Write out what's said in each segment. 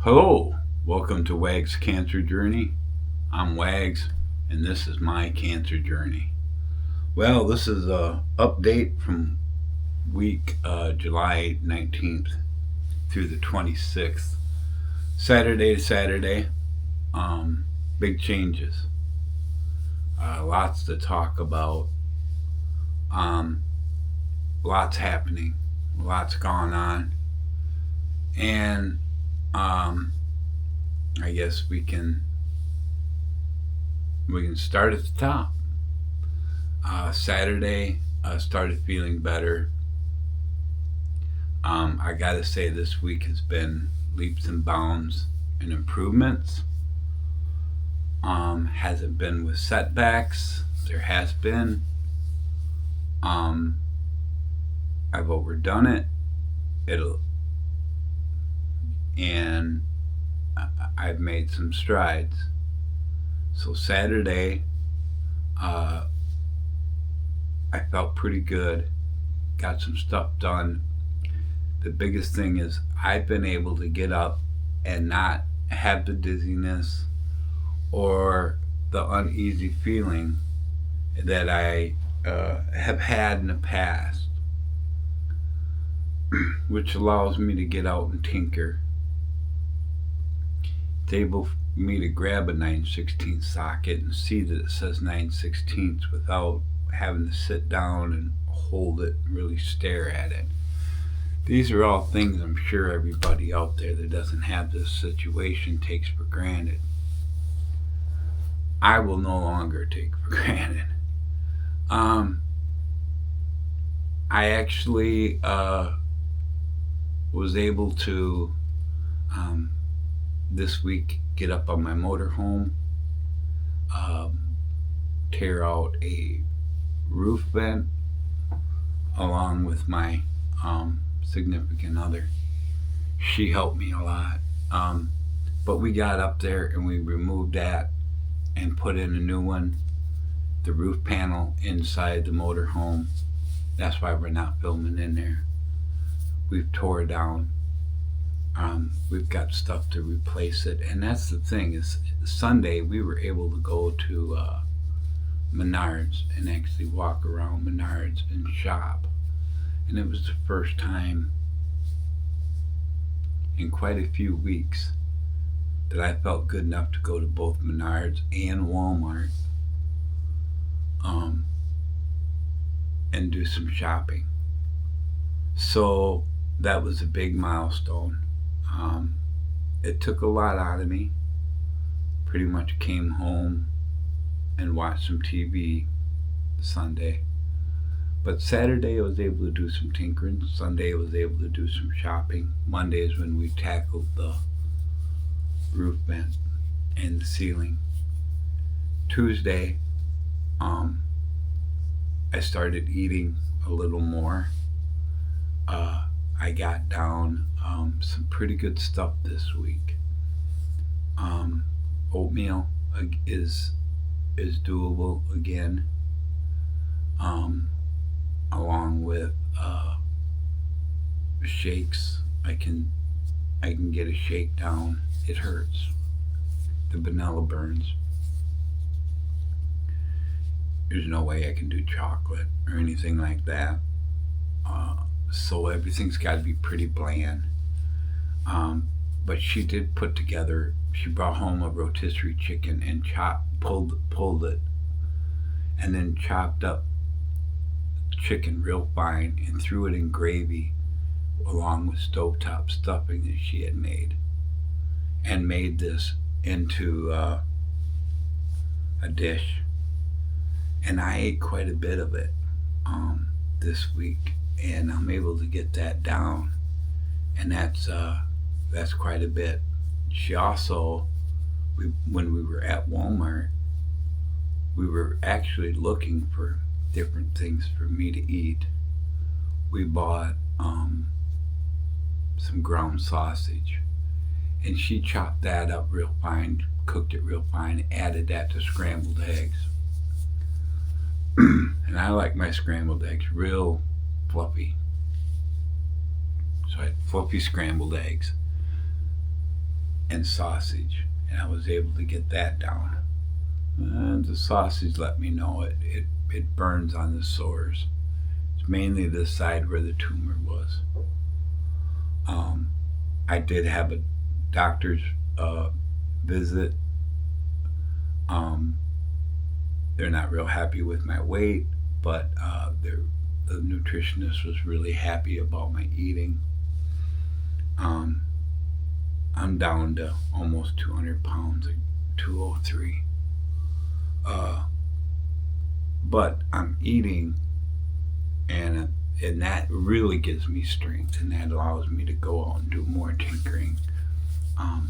Hello, welcome to Wag's Cancer Journey. I'm Wags, and this is my cancer journey. Well, this is a update from week July 19th through the 26th, Saturday to Saturday. Um, Big changes, lots to talk about, um, lots happening, lots going on, and um, I guess we can start at the top. Saturday, started feeling better. I gotta say, this week has been leaps and bounds and improvements. Hasn't been with setbacks. There has been. Um, I've overdone it. It'll and I've made some strides. So Saturday, uh, I felt pretty good. Got some stuff done. The biggest thing is I've been able to get up and not have the dizziness or the uneasy feeling that I have had in the past, which allows me to get out and tinker. It's able for me to grab a 9/16 socket and see that it says 9/16 without having to sit down and hold it and really stare at it. These are all things I'm sure everybody out there that doesn't have this situation takes for granted. I will no longer take for granted. Um, I actually was able to um, this week get up on my motorhome, um, tear out a roof vent along with my significant other. She helped me a lot. But we got up there and we removed that and put in a new one, the roof panel inside the motorhome. That's why we're not filming in there. We've tore it down. We've got stuff to replace it, and that's the thing. Is Sunday we were able to go to Menards and actually walk around Menards and shop, and it was the first time in quite a few weeks that I felt good enough to go to both Menards and Walmart um, and do some shopping. So that was a big milestone. Um, it took a lot out of me. Pretty much came home and watched some TV Sunday. But Saturday I was able to do some tinkering. Sunday I was able to do some shopping. Monday is when we tackled the roof vent and the ceiling. Tuesday, I started eating a little more. I got down some pretty good stuff this week. Oatmeal is doable again, um, along with shakes. I can get a shake down. It hurts. The vanilla burns. There's no way I can do chocolate or anything like that. Uh, so everything's got to be pretty bland. But she did put together. She brought home a rotisserie chicken and pulled it, and then chopped up chicken real fine and threw it in gravy along with stovetop stuffing that she had made, and made this into a dish. And I ate quite a bit of it this week, and I'm able to get that down, and that's quite a bit. She also, when we were at Walmart, we were actually looking for different things for me to eat. We bought some ground sausage, and she chopped that up real fine, cooked it real fine, added that to scrambled eggs. And I like my scrambled eggs real fluffy. So I had fluffy scrambled eggs. and sausage, and I was able to get that down. And the sausage let me know it burns on the sores. It's mainly the side where the tumor was. I did have a doctor's visit. They're not real happy with my weight, but the nutritionist was really happy about my eating. I'm down to almost 200 pounds, like 203. But I'm eating, and that really gives me strength, and that allows me to go out and do more tinkering. I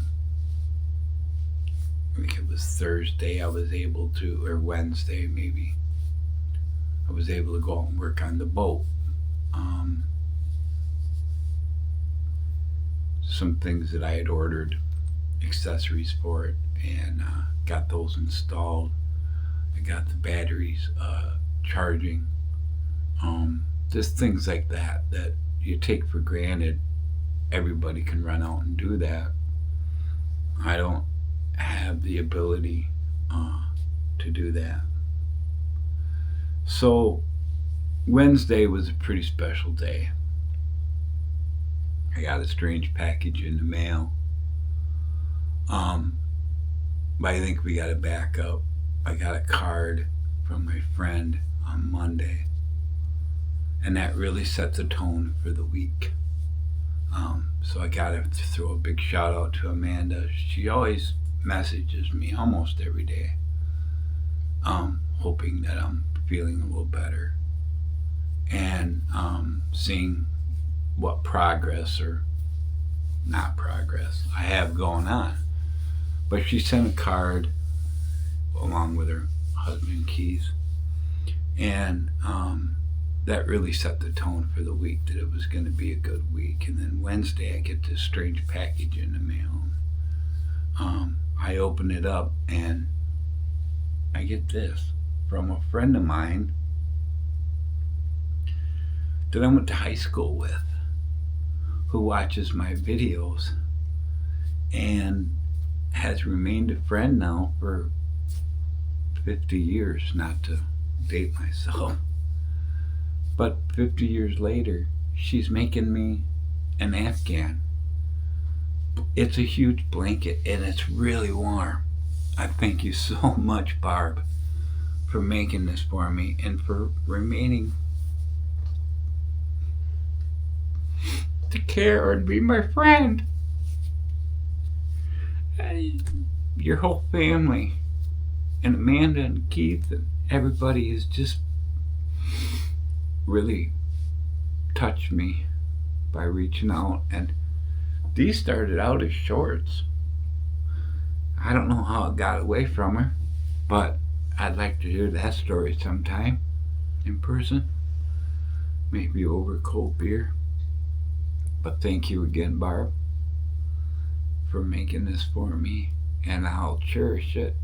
think it was Thursday I was able to, or Wednesday maybe, I was able to go out and work on the boat. Some things that I had ordered, accessories for it, and got those installed. I got the batteries charging. Just things like that you take for granted. Everybody can run out and do that. I don't have the ability to do that. So Wednesday was a pretty special day. I got a strange package in the mail. But I think we got to back up. I got a card from my friend on Monday, and that really set the tone for the week. So I got to throw a big shout out to Amanda. She always messages me almost every day, hoping that I'm feeling a little better, and seeing what progress or not progress I have going on. But she sent a card along with her husband Keith, and that really set the tone for the week, that it was going to be a good week. And then Wednesday I get this strange package in the mail. I open it up and I get this from a friend of mine that I went to high school with, who watches my videos and has remained a friend now for 50 years, not to date myself. But 50 years later, she's making me an Afghan. It's a huge blanket and it's really warm. I thank you so much, Barb, for making this for me and for remaining to care and be my friend. Your whole family and Amanda and Keith and everybody has just really touched me by reaching out. And these started out as shorts. I don't know how it got away from her, but I'd like to hear that story sometime in person, maybe over a cold beer. But thank you again, Barb, for making this for me, and I'll cherish it.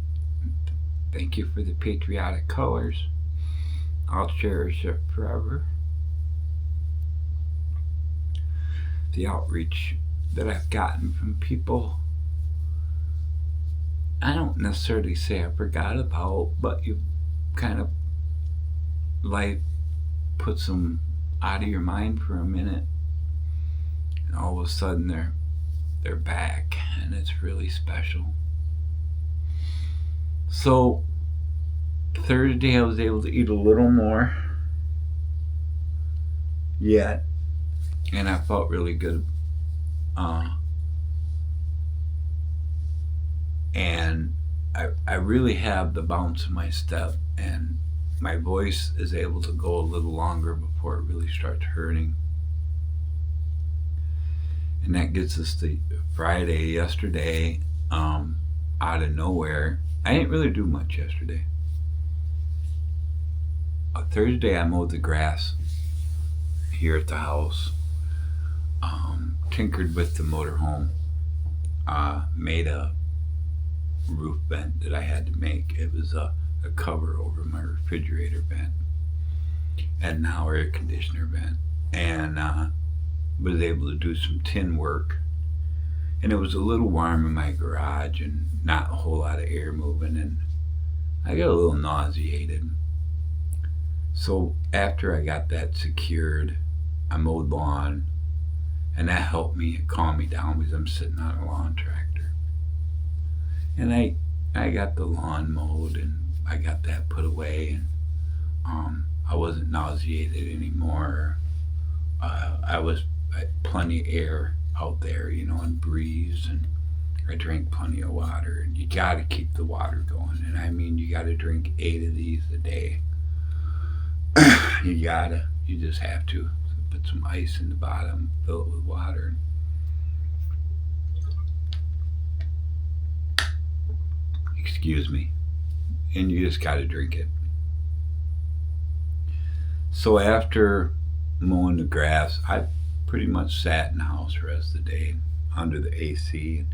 Thank you for the patriotic colors. I'll cherish it forever. The outreach that I've gotten from people, I don't necessarily say I forgot about, but you kind of like puts them out of your mind for a minute, and all of a sudden they're back, and it's really special. So Thursday I was able to eat a little more yet, and I felt really good. And I really have the bounce in my step, and my voice is able to go a little longer before it really starts hurting. And that gets us to Friday. Yesterday, out of nowhere, I didn't really do much yesterday. Thursday I mowed the grass here at the house, tinkered with the motorhome, made a roof vent that I had to make. It was a cover over my refrigerator vent and now air conditioner vent, and was able to do some tin work. and it was a little warm in my garage and not a whole lot of air moving, and I got a little nauseated. So after I got that secured, I mowed lawn, and that helped me calm me down because I'm sitting on a lawn tractor. And I got the lawn mowed, and I got that put away, and I wasn't nauseated anymore. I was plenty of air out there, and breeze, and I drank plenty of water. And you got to keep the water going, and I mean you got to drink 8 of these a day. You just have to put some ice in the bottom, fill it with water. Excuse me, and you just got to drink it. So after mowing the grass, I pretty much sat in the house the rest of the day under the AC.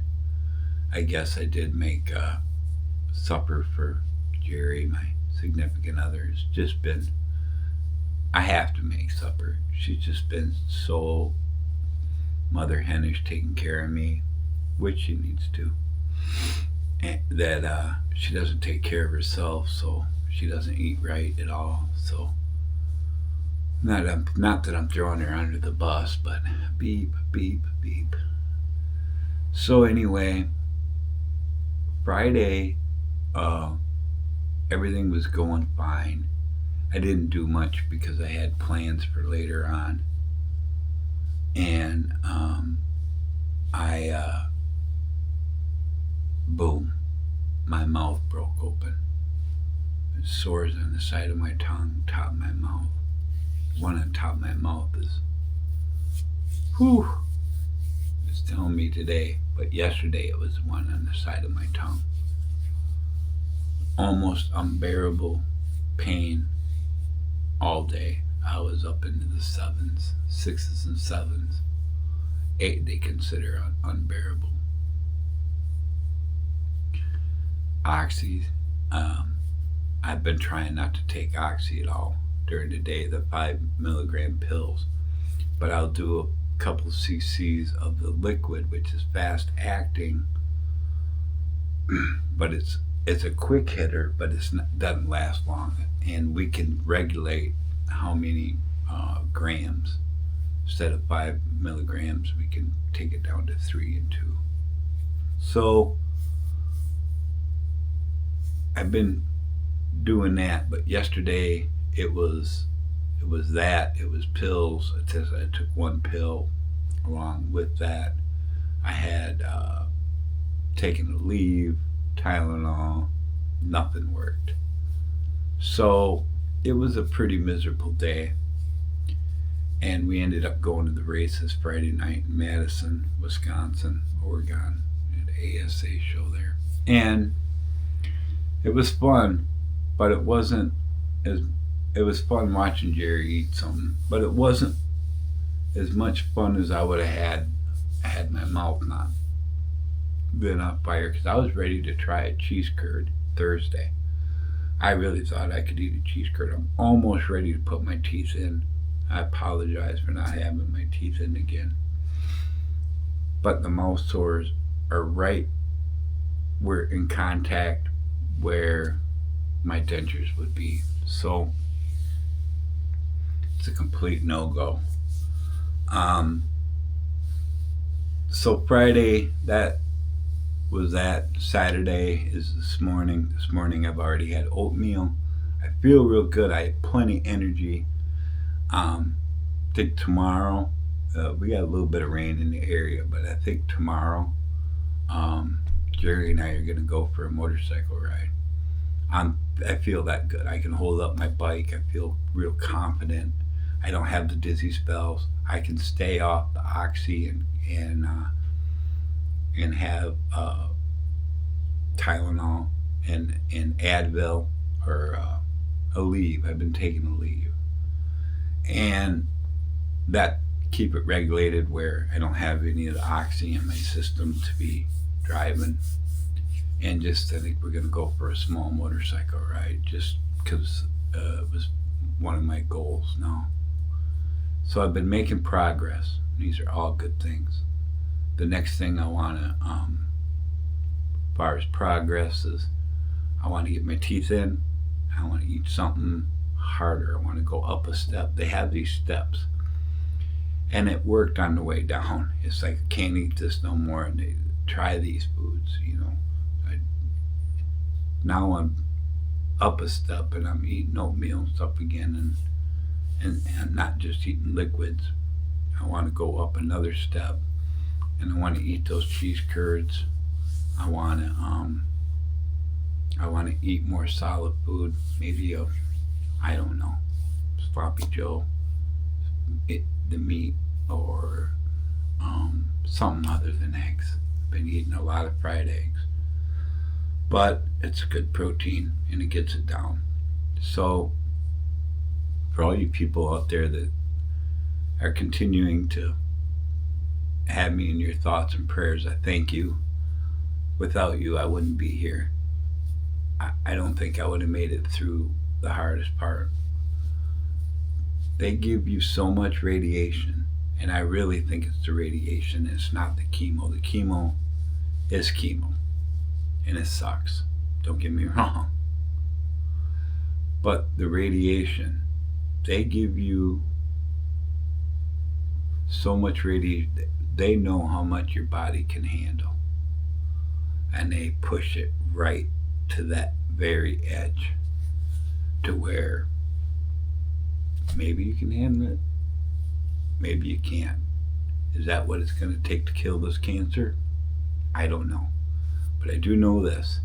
I guess I did make supper for Jerry, my significant other. It's just been, I have to make supper. She's just been so mother henish taking care of me, which she needs to. And that she doesn't take care of herself, so she doesn't eat right at all. So not that I'm throwing her under the bus, but beep, beep, beep. So anyway, Friday, everything was going fine. I didn't do much because I had plans for later on. And boom, my mouth broke open. It sores on the side of my tongue, top of my mouth. One on top of my mouth is, whew, it's telling me today, but yesterday it was one on the side of my tongue. Almost unbearable pain all day. I was up into the 7s, 6s and 7s. 8 they consider unbearable. Oxy, I've been trying not to take Oxy at all during the day, the 5 milligram pills, but I'll do a couple cc's of the liquid, which is fast acting, but it's a quick hitter, but doesn't last long, and we can regulate how many grams. Instead of 5 milligrams, we can take it down to 3 and 2. So I've been doing that, but yesterday it was pills. It says I took 1 pill along with that. I had taken a leave, Tylenol, nothing worked. So it was a pretty miserable day. And we ended up going to the races Friday night in Madison, Wisconsin, Oregon, at an ASA show there. And it was fun, but it was fun watching Jerry eat something, but it wasn't as much fun as I would have had my mouth not been on fire, because I was ready to try a cheese curd Thursday. I really thought I could eat a cheese curd. I'm almost ready to put my teeth in. I apologize for not having my teeth in again. But the mouth sores are right where in contact where my dentures would be. So it's a complete no-go. So Friday, that was that. Saturday is this morning. This morning I've already had oatmeal. I feel real good. I have plenty of energy. I think tomorrow, we got a little bit of rain in the area, but I think tomorrow, Jerry and I are going to go for a motorcycle ride. I feel that good. I can hold up my bike. I feel real confident. I don't have the dizzy spells. I can stay off the Oxy and have Tylenol and Advil or Aleve. I've been taking Aleve. And that keep it regulated where I don't have any of the Oxy in my system to be driving. And just I think we're going to go for a small motorcycle ride just because it was one of my goals now. So I've been making progress. These are all good things. The next thing I want to, as far as progress, is I want to get my teeth in. I want to eat something harder. I want to go up a step. They have these steps, and it worked on the way down. It's like, I can't eat this no more, and they try these foods. Now I'm up a step, and I'm eating oatmeal and stuff again, and not just eating liquids. I want to go up another step, and I want to eat those cheese curds. I want to eat more solid food. Maybe I don't know, sloppy Joe, the meat, or something other than eggs. I've been eating a lot of fried eggs, but it's good protein and it gets it down. So for all you people out there that are continuing to have me in your thoughts and prayers, I thank you. Without you, I wouldn't be here. I don't think I would have made it through the hardest part. They give you so much radiation, and I really think it's the radiation. It's not the chemo. The chemo is chemo, and it sucks. Don't get me wrong. But the radiation, they give you so much radiation. They know how much your body can handle, and they push it right to that very edge, to where maybe you can handle it, maybe you can't. Is that what it's going to take to kill this cancer? I don't know. But I do know this.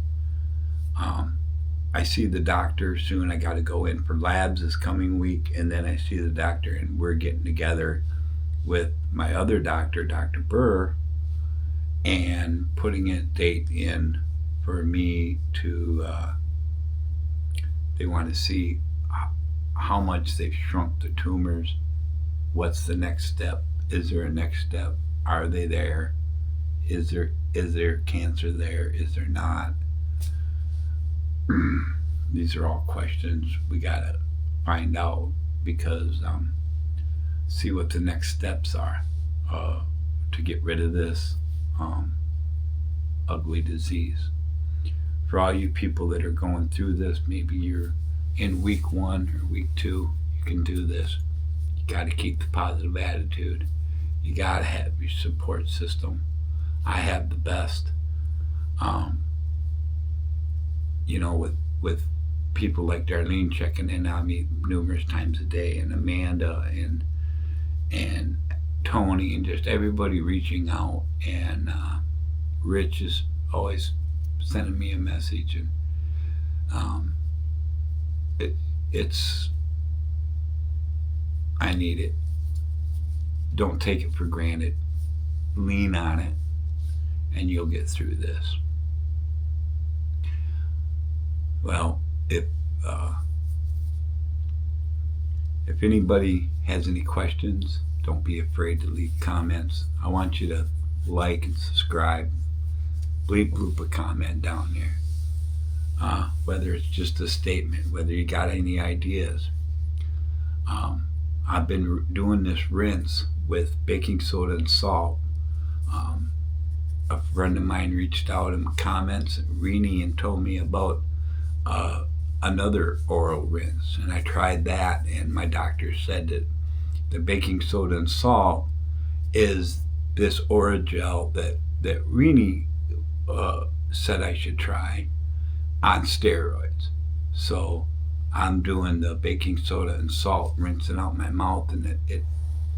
I see the doctor soon. I got to go in for labs this coming week, and then I see the doctor, and we're getting together with my other doctor, Dr. Burr, and putting a date in for me to, they want to see how much they've shrunk the tumors. What's the next step? Is there a next step? Are they there? Is there cancer there? Is there not? These are all questions we gotta find out, because see what the next steps are to get rid of this ugly disease. For all you people that are going through this, maybe you're in week 1 or week 2, you can do this. You got to keep the positive attitude. You got to have your support system. I have the best. With people like Darlene checking in on me numerous times a day, and Amanda and Tony, and just everybody reaching out, and Rich is always sending me a message, and it's I need it. Don't take it for granted. Lean on it, and you'll get through this. Well, if anybody has any questions, don't be afraid to leave comments. I want you to like and subscribe. Bleep bloop a comment down there. Whether it's just a statement, whether you got any ideas. I've been doing this rinse with baking soda and salt. A friend of mine reached out in the comments, Rini, and told me about another oral rinse, and I tried that, and my doctor said that the baking soda and salt is this Oragel that Rini said I should try on steroids. So I'm doing the baking soda and salt, rinsing out my mouth, and it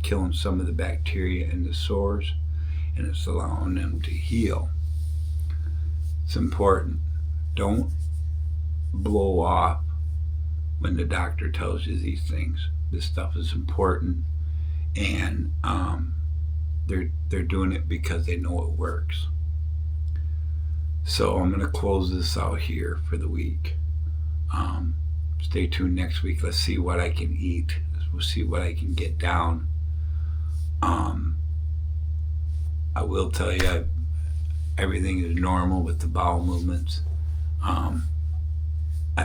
killing some of the bacteria in the sores, and it's allowing them to heal. It's important. Don't blow off when the doctor tells you these things. This stuff is important, and they're doing it because they know it works. So I'm going to close this out here for the week. Stay tuned next week. Let's see what I can eat. We'll see what I can get down. I will tell you, everything is normal with the bowel movements. I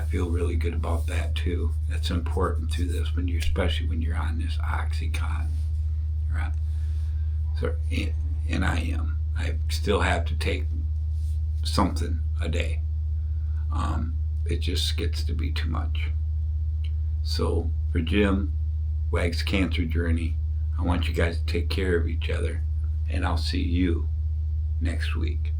feel really good about that too. That's important to this, especially when you're on this Oxycontin. Right? So, and I am. I still have to take something a day. It just gets to be too much. So for Jim, Wag's Cancer Journey, I want you guys to take care of each other, and I'll see you next week.